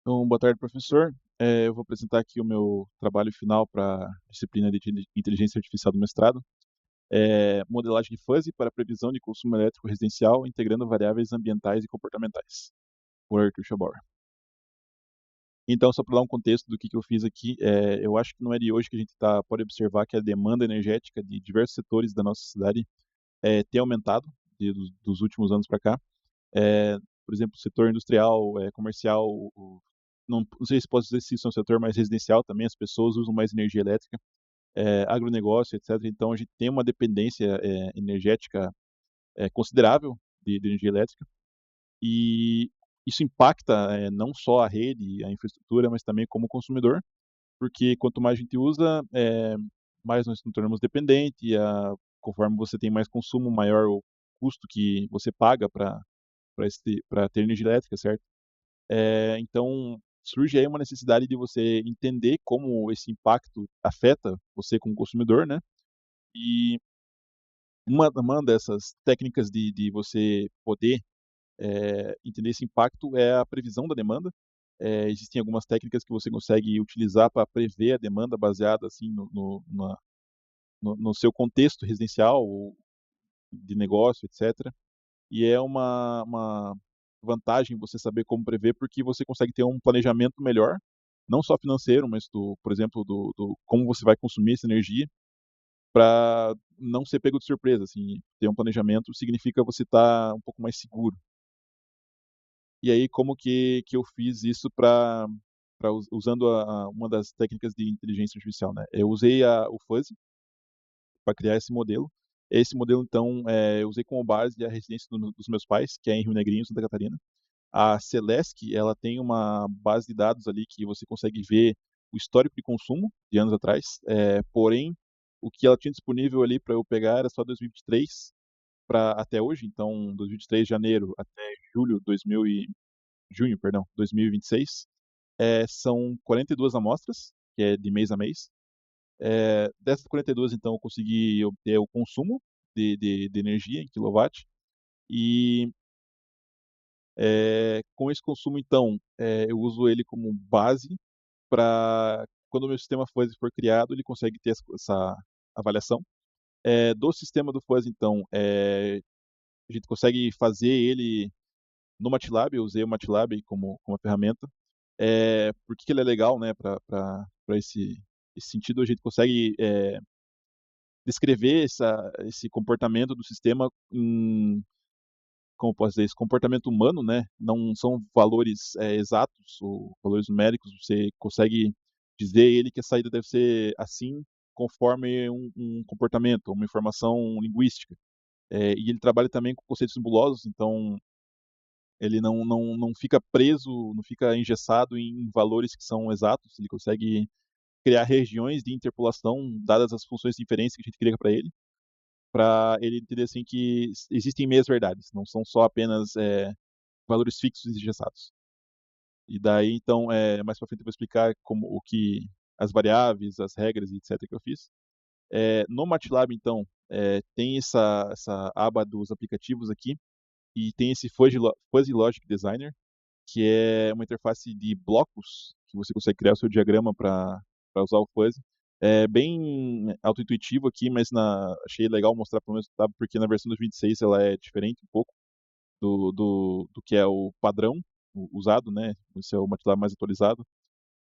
Então, boa tarde, professor. Eu vou apresentar aqui o meu trabalho final para a disciplina de inteligência artificial do mestrado. Modelagem de fuzzy para previsão de consumo elétrico residencial, integrando variáveis ambientais e comportamentais, por Arthur Schopenhauer. Então, só para dar um contexto do que eu fiz aqui, eu acho que não é de hoje que a gente pode observar que a demanda energética de diversos setores da nossa cidade tem aumentado dos últimos anos para cá. É, por exemplo, o setor industrial, comercial, não sei se posso dizer se isso é um setor mais residencial também, as pessoas usam mais energia elétrica, agronegócio, etc. Então a gente tem uma dependência energética considerável de energia elétrica e isso impacta não só a rede, a infraestrutura, mas também como consumidor, porque quanto mais a gente usa, mais nós nos tornamos dependentes, conforme você tem mais consumo, maior o custo que você paga para ter energia elétrica, certo? Então, surge aí uma necessidade de você entender como esse impacto afeta você como consumidor, né? E uma dessas técnicas de você poder entender esse impacto é a previsão da demanda. Existem algumas técnicas que você consegue utilizar para prever a demanda baseada assim no seu contexto residencial, ou de negócio, etc. E é uma vantagem você saber como prever, porque você consegue ter um planejamento melhor, não só financeiro, mas por exemplo, do como você vai consumir essa energia, para não ser pego de surpresa, assim. Ter um planejamento significa você estar um pouco mais seguro. E aí como que eu fiz isso para usando uma das técnicas de inteligência artificial, né. Eu usei o Fuzzy para criar esse modelo. Esse modelo então, eu usei como base a residência dos meus pais, que é em Rio Negrinho, Santa Catarina. A Celesc, ela tem uma base de dados ali que você consegue ver o histórico de consumo de anos atrás, porém, o que ela tinha disponível ali para eu pegar era só 2023 para até hoje, então 2023 janeiro até julho 2000 e junho, perdão, 2026, são 42 amostras, que é de mês a mês. Dessas 42 então eu consegui obter o consumo de energia em quilowatt e com esse consumo, então, eu uso ele como base para quando o meu sistema Fuzzy for criado, ele consegue ter essa avaliação. Do sistema do Fuzzy, então, a gente consegue fazer ele no MATLAB, eu usei o MATLAB como ferramenta. Por que ele é legal, né, para esse sentido, a gente consegue descrever esse comportamento do sistema em como posso dizer, esse comportamento humano, né, não são valores exatos ou valores numéricos, você consegue dizer a ele que a saída deve ser assim, conforme um comportamento, uma informação linguística. E ele trabalha também com conceitos nebulosos, então ele não fica preso, não fica engessado em valores que são exatos, ele consegue criar regiões de interpolação, dadas as funções de inferência que a gente cria para ele entender assim que existem meias verdades, não são só apenas valores fixos e engessados. E daí, então, mais para frente eu vou explicar como o que as variáveis, as regras e etc que eu fiz. No MATLAB, então, tem essa aba dos aplicativos aqui e tem esse Fuzzy Logic Designer, que é uma interface de blocos que você consegue criar o seu diagrama para usar o Fuzzy. É bem autointuitivo aqui, mas achei legal mostrar pelo menos, tá? Porque na versão 2026 ela é diferente um pouco do que é o padrão usado, né? Esse é o MATLAB mais atualizado.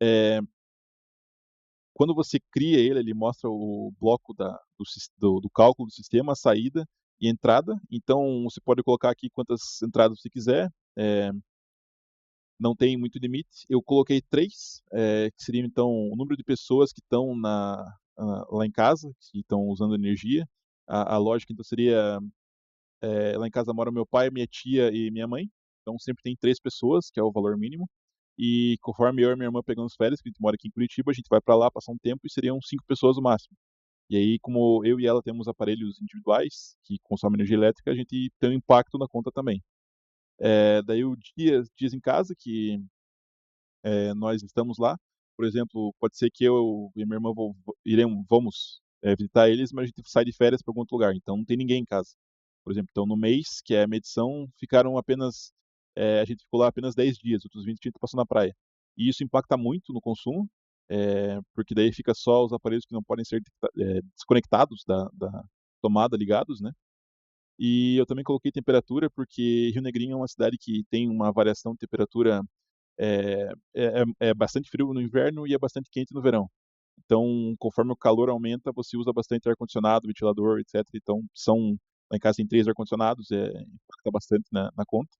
É, quando você cria ele, ele mostra o bloco do cálculo do sistema, a saída e entrada. Então você pode colocar aqui quantas entradas você quiser. É, não tem muito limite. Eu coloquei três, que seriam então o número de pessoas que estão lá em casa, que estão usando energia. A lógica então seria lá em casa mora meu pai, minha tia e minha mãe. Então sempre tem três pessoas, que é o valor mínimo. E conforme eu e minha irmã pegamos férias, que a gente mora aqui em Curitiba, a gente vai para lá passar um tempo e seriam cinco pessoas no máximo. E aí, como eu e ela temos aparelhos individuais que consomem energia elétrica, a gente tem um impacto na conta também. Daí o dias em casa que nós estamos lá, por exemplo, pode ser que eu e minha irmã vamos visitar eles, mas a gente sai de férias para algum outro lugar, então não tem ninguém em casa. Por exemplo, então no mês, que é a medição, a gente ficou lá apenas 10 dias, outros 20 a gente passou na praia. e isso impacta muito no consumo, porque daí fica só os aparelhos que não podem ser desconectados da tomada ligados, né. E eu também coloquei temperatura, porque Rio Negrinho é uma cidade que tem uma variação de temperatura, é bastante frio no inverno e é bastante quente no verão. Então, conforme o calor aumenta, você usa bastante ar-condicionado, ventilador, etc. Então, lá em casa tem 3 ar-condicionados, impacta bastante na conta.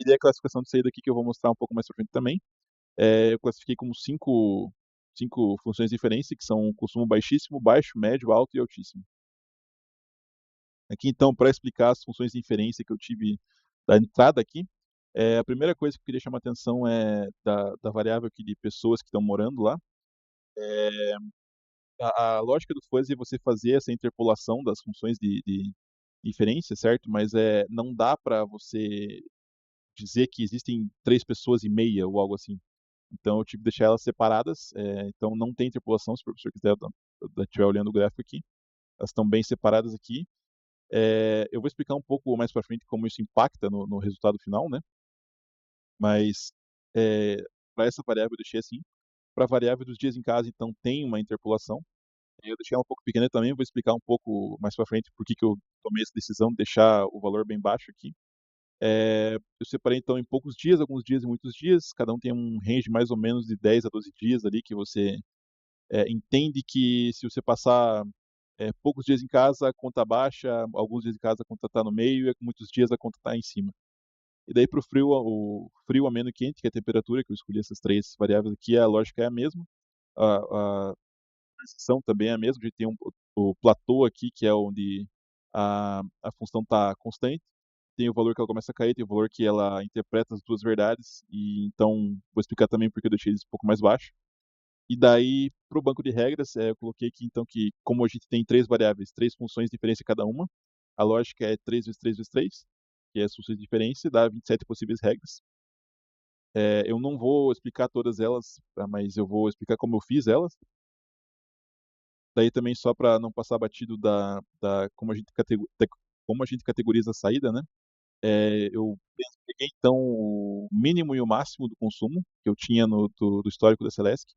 E daí a classificação de saída aqui que eu vou mostrar um pouco mais pra frente também, eu classifiquei como cinco funções de diferença, que são consumo baixíssimo, baixo, médio, alto e altíssimo. Aqui então, para explicar as funções de inferência que eu tive da entrada aqui, a primeira coisa que eu queria chamar atenção é da variável aqui de pessoas que estão morando lá. A lógica do fuzzy é você fazer essa interpolação das funções de inferência, certo? Mas não dá para você dizer que existem 3 pessoas e meia ou algo assim. Então eu tive que deixar elas separadas, então não tem interpolação, se o professor quiser estiver olhando o gráfico aqui, elas estão bem separadas aqui. Eu vou explicar um pouco mais para frente como isso impacta no resultado final, né? Mas para essa variável eu deixei assim. Para a variável dos dias em casa, então tem uma interpolação. Eu deixei ela um pouco pequena também, vou explicar um pouco mais para frente por que eu tomei essa decisão de deixar o valor bem baixo aqui. Eu separei então em poucos dias, alguns dias e muitos dias, cada um tem um range mais ou menos de 10 a 12 dias ali que você entende que se você passar poucos dias em casa, a conta baixa, alguns dias em casa a conta está no meio e muitos dias a conta está em cima. E daí para o frio, ameno e quente, que é a temperatura, que eu escolhi essas três variáveis aqui, a lógica é a mesma. A transição também é a mesma, a gente tem o platô aqui, que é onde a função está constante, tem o valor que ela começa a cair, tem o valor que ela interpreta as duas verdades, e então vou explicar também porque eu deixei eles um pouco mais baixo. E daí, para o banco de regras, eu coloquei aqui então que, como a gente tem três variáveis, três funções de diferença cada uma, a lógica é 3 vezes 3 vezes 3, que é as funções de diferença, e dá 27 possíveis regras. Eu não vou explicar todas elas, tá, mas eu vou explicar como eu fiz elas. Daí também só para não passar batido da como a gente categoriza a saída, né? Eu peguei então o mínimo e o máximo do consumo que eu tinha do histórico da Celesc.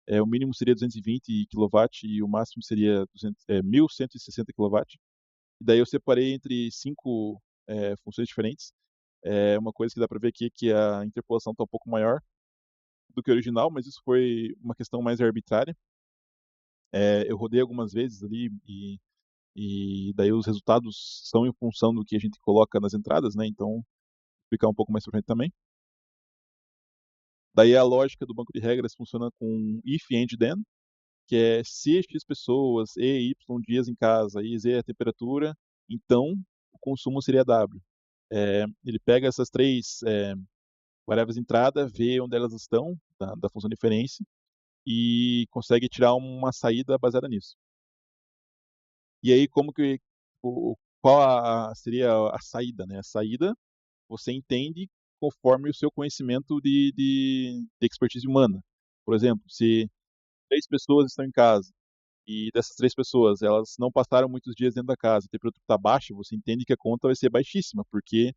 O mínimo seria 220 kW e o máximo seria 1.160 kW. E daí eu separei entre cinco funções diferentes. Uma coisa que dá para ver aqui é que a interpolação está um pouco maior do que o original, mas isso foi uma questão mais arbitrária. Eu rodei algumas vezes ali e daí os resultados são em função do que a gente coloca nas entradas, né? Então, vou explicar um pouco mais pra frente também. Daí a lógica do banco de regras funciona com if, and, then, que é se x pessoas, e y dias em casa e z é a temperatura, então o consumo seria W. Ele pega essas três variáveis de entrada, vê onde elas estão, da função de inferência, e consegue tirar uma saída baseada nisso. E aí, qual seria a saída, né? A saída você entende conforme o seu conhecimento de expertise humana. Por exemplo, se 3 pessoas estão em casa e dessas 3 pessoas, elas não passaram muitos dias dentro da casa, a temperatura está baixa, você entende que a conta vai ser baixíssima, porque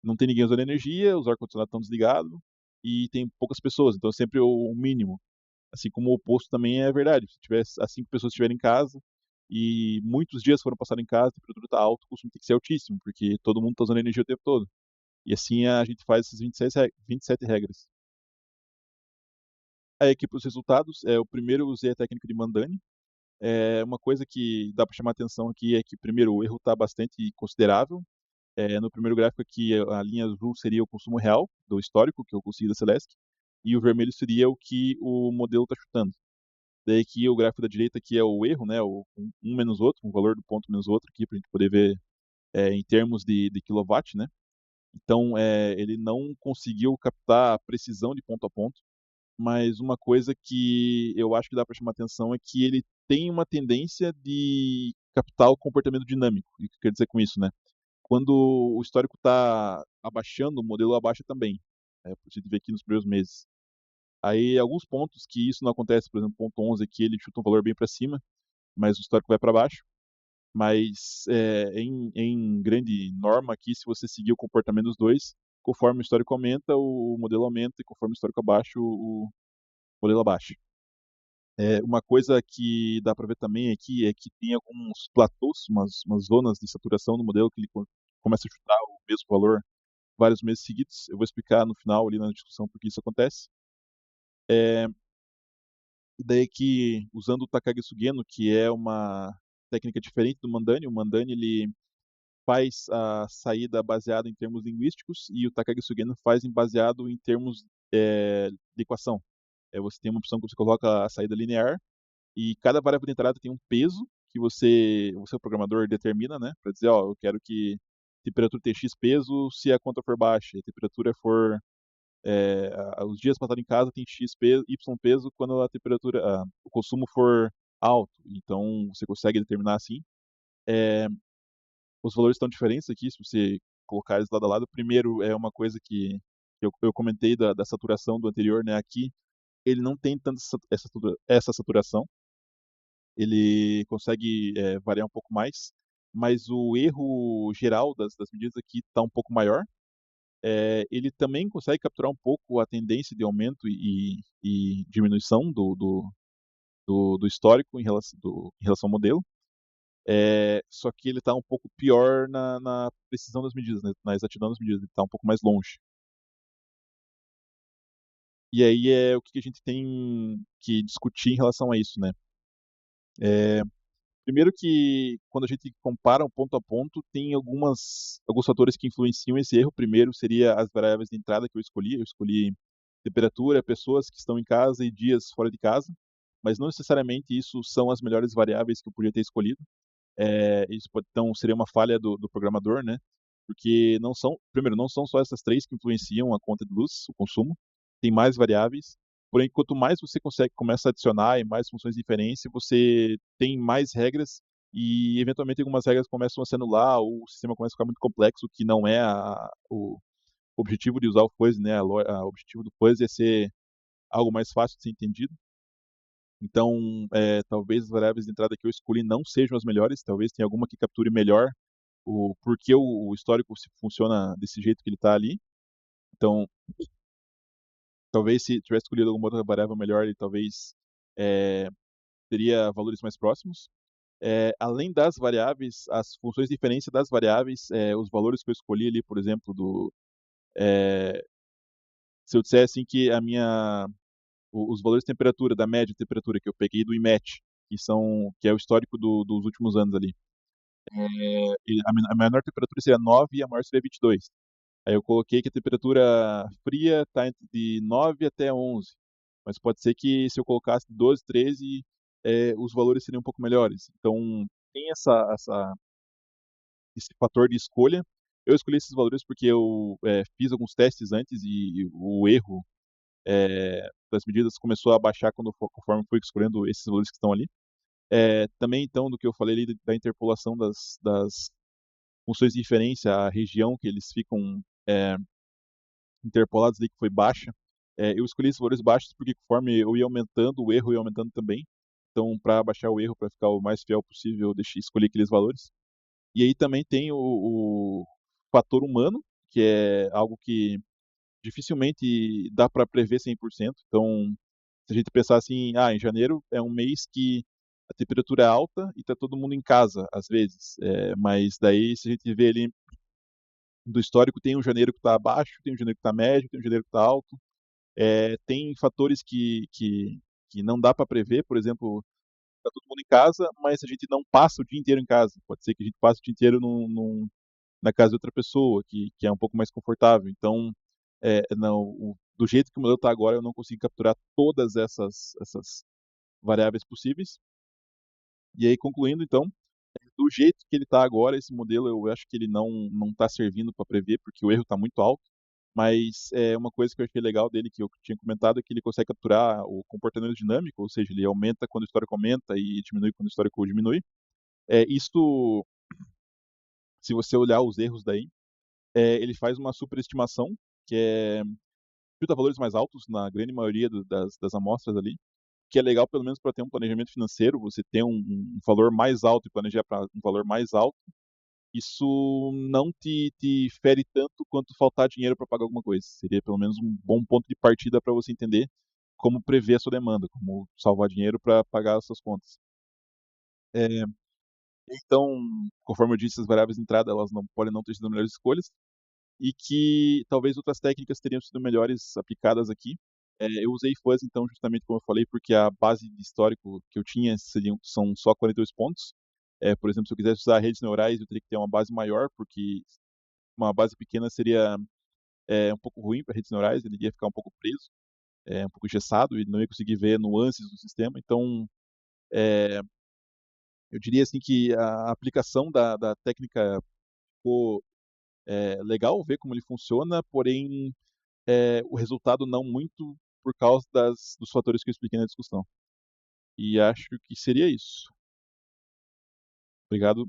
não tem ninguém usando energia, os ar-condicionados estão desligados e tem poucas pessoas, então é sempre o mínimo. Assim como o oposto também é verdade. Se tiver as 5 pessoas estiverem em casa e muitos dias foram passados em casa, a temperatura está alta, o consumo tem que ser altíssimo, porque todo mundo está usando energia o tempo todo. E assim a gente faz essas 27 regras. Aí aqui para os resultados, o primeiro eu usei a técnica de Mandani. Uma coisa que dá para chamar atenção aqui é que, primeiro, o erro está bastante considerável. No primeiro gráfico aqui, a linha azul seria o consumo real do histórico que eu consegui da Celesc, e o vermelho seria o que o modelo está chutando. Daí aqui o gráfico da direita aqui é o erro, né, um menos outro, um valor do ponto menos outro aqui para a gente poder ver em termos de kilowatt, né? Então ele não conseguiu captar a precisão de ponto a ponto, mas uma coisa que eu acho que dá para chamar atenção é que ele tem uma tendência de captar o comportamento dinâmico. E o que quer dizer com isso, né? Quando o histórico está abaixando, o modelo abaixa também. Por você ver aqui nos primeiros meses. Aí, alguns pontos que isso não acontece, por exemplo, ponto 11 aqui, ele chuta um valor bem para cima, mas o histórico vai para baixo. Mas em grande norma aqui, se você seguir o comportamento dos dois, conforme o histórico aumenta, o modelo aumenta, e conforme o histórico abaixa, o modelo abaixa. Uma coisa que dá para ver também aqui é que tem alguns platôs, umas zonas de saturação no modelo que ele começa a chutar o mesmo valor vários meses seguidos. Eu vou explicar no final ali na discussão por que isso acontece. É, e daí que, usando o Takagi Sugeno, que é uma técnica diferente do Mandani, o Mandani ele faz a saída baseada em termos linguísticos e o Takagi Sugeno faz baseado em termos de equação. Você tem uma opção que você coloca a saída linear e cada variável de entrada tem um peso que o seu programador determina, né, para dizer, ó, eu quero que a temperatura tenha X peso se a conta for baixa, a temperatura for os dias passados em casa tem X peso, Y peso quando a temperatura, o consumo for alto. Então você consegue determinar assim. É, os valores estão diferentes aqui, se você colocar eles lado a lado. Primeiro é uma coisa que eu comentei da saturação do anterior, né? Aqui ele não tem tanta essa saturação, ele consegue variar um pouco mais, mas o erro geral das medidas aqui está um pouco maior. Ele também consegue capturar um pouco a tendência de aumento e diminuição do histórico em relação ao modelo, só que ele está um pouco pior na precisão das medidas, né, na exatidão das medidas, ele está um pouco mais longe. E aí é o que a gente tem que discutir em relação a isso, né? É, primeiro que quando a gente compara um ponto a ponto, tem alguns fatores que influenciam esse erro. Primeiro seria as variáveis de entrada que eu escolhi. Eu escolhi temperatura, pessoas que estão em casa e dias fora de casa, mas não necessariamente isso são as melhores variáveis que eu podia ter escolhido. Isso pode, então seria uma falha do programador, né? Porque primeiro, não são só essas três que influenciam a conta de luz, o consumo, tem mais variáveis. Porém, quanto mais você começa a adicionar e mais funções de inferência, você tem mais regras e, eventualmente, algumas regras começam a se anular ou o sistema começa a ficar muito complexo, que não é o objetivo de usar o fuzzy, né? O objetivo do fuzzy é ser algo mais fácil de ser entendido. Então, talvez as variáveis de entrada que eu escolhi não sejam as melhores, talvez tenha alguma que capture melhor o porquê o histórico funciona desse jeito que ele está ali. Então, talvez se tivesse escolhido alguma outra variável melhor, ele talvez é, teria valores mais próximos. Além das variáveis, as funções de inferência das variáveis, os valores que eu escolhi ali, por exemplo, é, se eu disser assim que os valores de temperatura, da média de temperatura que eu peguei do IMET, que é o histórico dos últimos anos ali, a menor temperatura seria 9 e a maior seria 22. Aí eu coloquei que a temperatura fria está entre de 9 até 11. Mas pode ser que se eu colocasse de 12, 13, os valores seriam um pouco melhores. Então, tem esse fator de escolha. Eu escolhi esses valores porque eu fiz alguns testes antes e o erro das medidas começou a baixar conforme fui escolhendo esses valores que estão ali. Também, então, do que eu falei ali da interpolação das funções de inferência, a região que eles ficam interpolados ali, que foi baixa. Eu escolhi esses valores baixos porque conforme eu ia aumentando, o erro ia aumentando também. Então, para baixar o erro, para ficar o mais fiel possível, eu escolhi aqueles valores. E aí também tem o fator humano, que é algo que dificilmente dá para prever 100%. Então, se a gente pensar assim, em janeiro é um mês que a temperatura é alta e está todo mundo em casa, às vezes. Mas daí, se a gente vê ali do histórico, tem um janeiro que está abaixo, tem um janeiro que está médio, tem um janeiro que está alto. Tem fatores que não dá para prever, por exemplo, está todo mundo em casa, mas a gente não passa o dia inteiro em casa. Pode ser que a gente passe o dia inteiro na casa de outra pessoa, que é um pouco mais confortável. Então, não, do jeito que o modelo está agora, eu não consigo capturar todas essas variáveis possíveis. E aí, concluindo, então, do jeito que ele está agora, esse modelo, eu acho que ele não está servindo para prever, porque o erro está muito alto. Mas uma coisa que eu achei legal dele, que eu tinha comentado, é que ele consegue capturar o comportamento dinâmico, ou seja, ele aumenta quando o histórico aumenta e diminui quando o histórico diminui. Isto, se você olhar os erros daí, ele faz uma superestimação, que chuta valores mais altos na grande maioria das amostras ali, que é legal pelo menos para ter um planejamento financeiro, você ter um valor mais alto e planejar para um valor mais alto, isso não te fere tanto quanto faltar dinheiro para pagar alguma coisa. Seria pelo menos um bom ponto de partida para você entender como prever a sua demanda, como salvar dinheiro para pagar as suas contas. Eh, então, conforme eu disse, as variáveis de entrada, elas não podem não ter sido as melhores escolhas, e que talvez outras técnicas teriam sido melhores aplicadas aqui. Eu usei fuzz então justamente como eu falei, porque a base de histórico que eu tinha são só 42 pontos. Por exemplo, se eu quisesse usar redes neurais, eu teria que ter uma base maior, porque uma base pequena seria, um pouco ruim para redes neurais, ele ia ficar um pouco preso, um pouco engessado e não ia conseguir ver nuances do sistema. Então, eh, eu diria assim que a aplicação da técnica ficou, legal, ver como ele funciona, porém o resultado não muito por causa dos fatores que eu expliquei na discussão. E acho que seria isso. Obrigado.